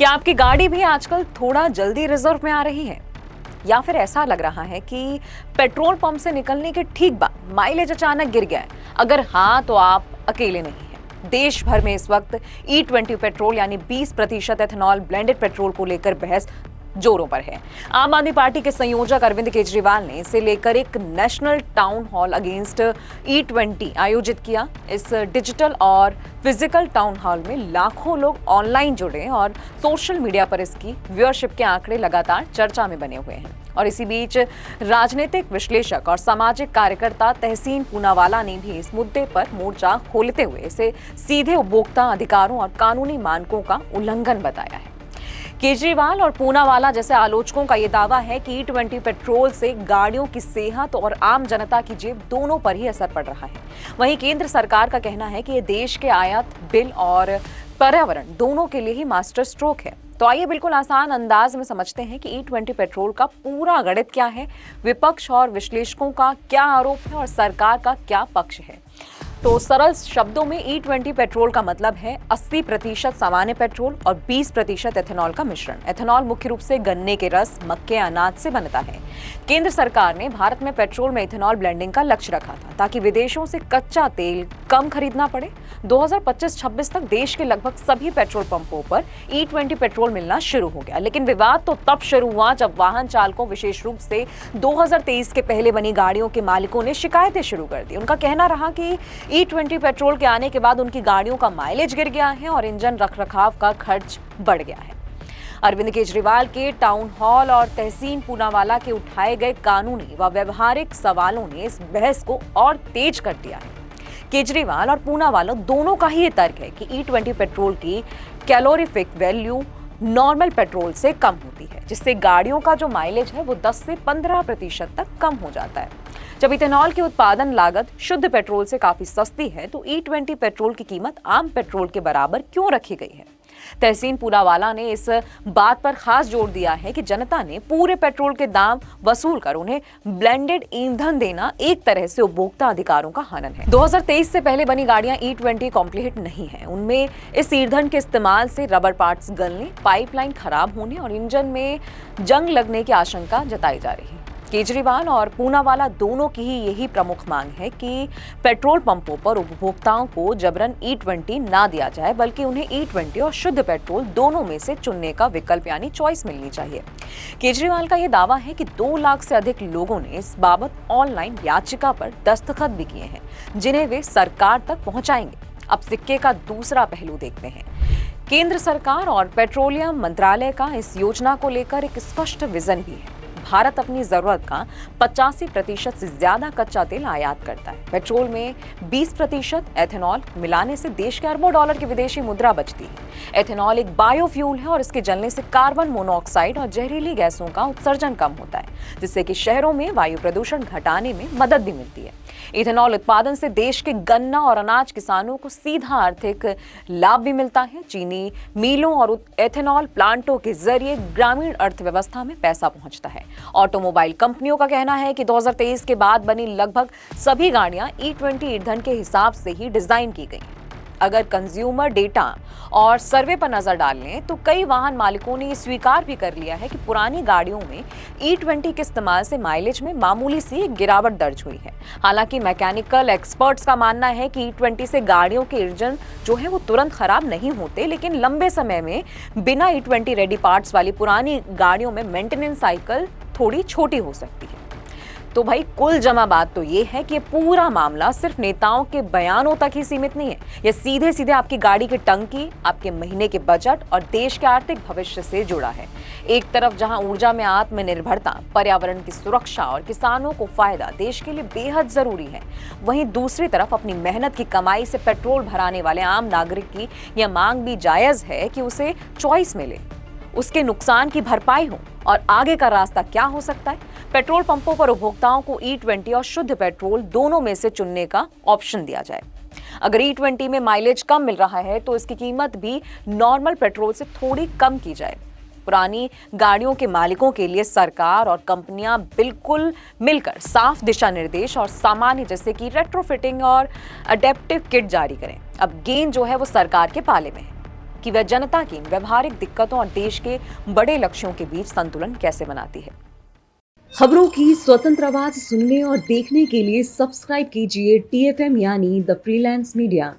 क्या आपकी गाड़ी भी आजकल थोड़ा जल्दी रिजर्व में आ रही है, या फिर ऐसा लग रहा है कि पेट्रोल पंप से निकलने के ठीक बाद माइलेज अचानक गिर गया है? अगर हाँ, तो आप अकेले नहीं हैं। देश भर में इस वक्त E20 पेट्रोल यानी 20% एथेनॉल ब्लेंडेड पेट्रोल को लेकर बहस जोरों पर है। आम आदमी पार्टी के संयोजक अरविंद केजरीवाल ने इसे लेकर एक national town hall against E20 आयोजित किया। इस डिजिटल और फिजिकल टाउन हॉल में लाखों लोग ऑनलाइन जुड़े और सोशल मीडिया पर इसकी व्यूअरशिप के आंकड़े लगातार चर्चा में बने हुए हैं। और इसी बीच राजनीतिक विश्लेषक और सामाजिक कार्यकर्ता तहसीन पूनावाला ने भी इस मुद्दे पर मोर्चा खोलते हुए इसे सीधे उपभोक्ता अधिकारों और कानूनी मानकों का उल्लंघन बताया है। केजरीवाल और पूनावाला जैसे आलोचकों का यह दावा है कि E20 पेट्रोल से गाड़ियों की सेहत और आम जनता की जेब दोनों पर ही असर पड़ रहा है। वहीं केंद्र सरकार का कहना है कि यह देश के आयात बिल और पर्यावरण दोनों के लिए ही मास्टर स्ट्रोक है। तो आइए बिल्कुल आसान अंदाज में समझते हैं कि E20 पेट्रोल का पूरा गणित क्या है, विपक्ष और विश्लेषकों का क्या आरोप है और सरकार का क्या पक्ष है। तो सरल शब्दों में E20 पेट्रोल का मतलब है 80% सामान्य पेट्रोल और 20% एथेनॉल का मिश्रण। एथेनॉल मुख्य रूप से गन्ने के रस, मक्के, अनाज से बनता है। केंद्र सरकार ने भारत में पेट्रोल में एथेनॉल ब्लेंडिंग का लक्ष्य रखा था ताकि विदेशों से कच्चा तेल कम खरीदना पड़े। 2025-26 तक देश के लगभग सभी पेट्रोल पंपों पर E20 पेट्रोल मिलना शुरू हो गया। लेकिन विवाद तो तब शुरू हुआ जब वाहन चालकों, विशेष रूप से 2023 के पहले बनी गाड़ियों के मालिकों ने शिकायतें शुरू कर दी। उनका कहना रहा कि E20 पेट्रोल के आने के बाद उनकी गाड़ियों का माइलेज गिर गया है और इंजन रखरखाव का खर्च बढ़ गया है। अरविंद केजरीवाल के टाउन हॉल और तहसीन पूनावाला के उठाए गए कानूनी व व्यवहारिक सवालों ने इस बहस को और तेज कर दिया है। केजरीवाल और पूनावाला दोनों का ही ये तर्क है कि E20 पेट्रोल की कैलोरीफिक वैल्यू नॉर्मल पेट्रोल से कम होती है, जिससे गाड़ियों का जो माइलेज है वो 10 से 15% तक कम हो जाता है। जब इथेनॉल की उत्पादन लागत शुद्ध पेट्रोल से काफी सस्ती है, तो E20 पेट्रोल की कीमत आम पेट्रोल के बराबर क्यों रखी गई है? तहसीन पूनावाला ने इस बात पर खास जोर दिया है कि जनता ने पूरे पेट्रोल के दाम वसूल कर उन्हें ब्लेंडेड ईंधन देना एक तरह से उपभोक्ता अधिकारों का हनन है। 2023 से पहले बनी गाड़ियां E20 कॉम्प्लीट नहीं है। उनमें इस ईंधन के इस्तेमाल से रबर पार्ट्स गलने, पाइपलाइन खराब होने और इंजन में जंग लगने की आशंका जताई जा रही है। केजरीवाल और पूनावाला दोनों की ही यही प्रमुख मांग है कि पेट्रोल पंपों पर उपभोक्ताओं को जबरन E20 ना दिया जाए, बल्कि उन्हें E20 और शुद्ध पेट्रोल दोनों में से चुनने का विकल्प यानी चॉइस मिलनी चाहिए। केजरीवाल का यह दावा है कि 2 लाख से अधिक लोगों ने इस बाबत ऑनलाइन याचिका पर दस्तखत भी किए हैं, जिन्हें वे सरकार तक पहुंचाएंगे। अब सिक्के का दूसरा पहलू देखते हैं। केंद्र सरकार और पेट्रोलियम मंत्रालय का इस योजना को लेकर एक स्पष्ट विजन भी है। भारत अपनी जरूरत का 85% से ज्यादा कच्चा तेल आयात करता है। पेट्रोल में 20% एथेनॉल मिलाने से देश के अरबों डॉलर की विदेशी मुद्रा बचती है। एथेनॉल एक बायोफ्यूल है और इसके जलने से कार्बन मोनोऑक्साइड और जहरीली गैसों का उत्सर्जन कम होता है, जिससे कि शहरों में वायु प्रदूषण घटाने में मदद भी मिलती है। इथेनॉल उत्पादन से देश के गन्ना और अनाज किसानों को सीधा आर्थिक लाभ भी मिलता है। चीनी मिलों और एथेनॉल प्लांटों के जरिए ग्रामीण अर्थव्यवस्था में पैसा पहुंचता है। ऑटोमोबाइल कंपनियों का कहना है कि 2023 के बाद बनी लगभग सभी गाड़ियां E20 ईंधन के हिसाब से ही डिजाइन की गई। अगर कंज्यूमर डेटा और सर्वे पर नजर डाल लें तो कई वाहन मालिकों ने ये स्वीकार भी कर लिया है कि पुरानी गाड़ियों में E20 के इस्तेमाल से माइलेज में मामूली सी एक गिरावट दर्ज हुई है। हालांकि मैकेनिकल एक्सपर्ट्स का मानना है कि E20 से गाड़ियों के इंजन जो है वो तुरंत खराब नहीं होते, लेकिन लंबे समय में बिना E20 रेडी पार्ट्स वाली पुरानी गाड़ियों में मेंटेनेंस साइकिल थोड़ी छोटी हो सकती है। तो भाई कुल जमा बात तो ये है कि पूरा मामला सिर्फ नेताओं के बयानों तक ही सीमित नहीं है। यह सीधे सीधे आपकी गाड़ी की टंकी, आपके महीने के बजट और देश के आर्थिक भविष्य से जुड़ा है। एक तरफ जहां ऊर्जा में आत्मनिर्भरता, पर्यावरण की सुरक्षा और किसानों को फायदा देश के लिए बेहद जरूरी है, वहीं दूसरी तरफ अपनी मेहनत की कमाई से पेट्रोल भराने वाले आम नागरिक की यह मांग भी जायज है कि उसे चॉइस मिले, उसके नुकसान की भरपाई हो और आगे का रास्ता क्या हो सकता है। पेट्रोल पंपों पर उपभोक्ताओं को E20 और शुद्ध पेट्रोल दोनों में से चुनने का ऑप्शन दिया जाए। अगर E20 में माइलेज कम मिल रहा है तो इसकी कीमत भी नॉर्मल पेट्रोल से थोड़ी कम की जाए। पुरानी गाड़ियों के मालिकों के लिए सरकार और कंपनियां बिल्कुल मिलकर साफ दिशा निर्देश और सामान्य जैसे कि रेट्रोफिटिंग और अडेप्टिव किट जारी करें। अब गेंद जो है वो सरकार के पाले में है। कि वह जनता की व्यवहारिक दिक्कतों और देश के बड़े लक्ष्यों के बीच संतुलन कैसे बनाती है। खबरों की स्वतंत्र आवाज सुनने और देखने के लिए सब्सक्राइब कीजिए TFM यानी द फ्रीलांस मीडिया।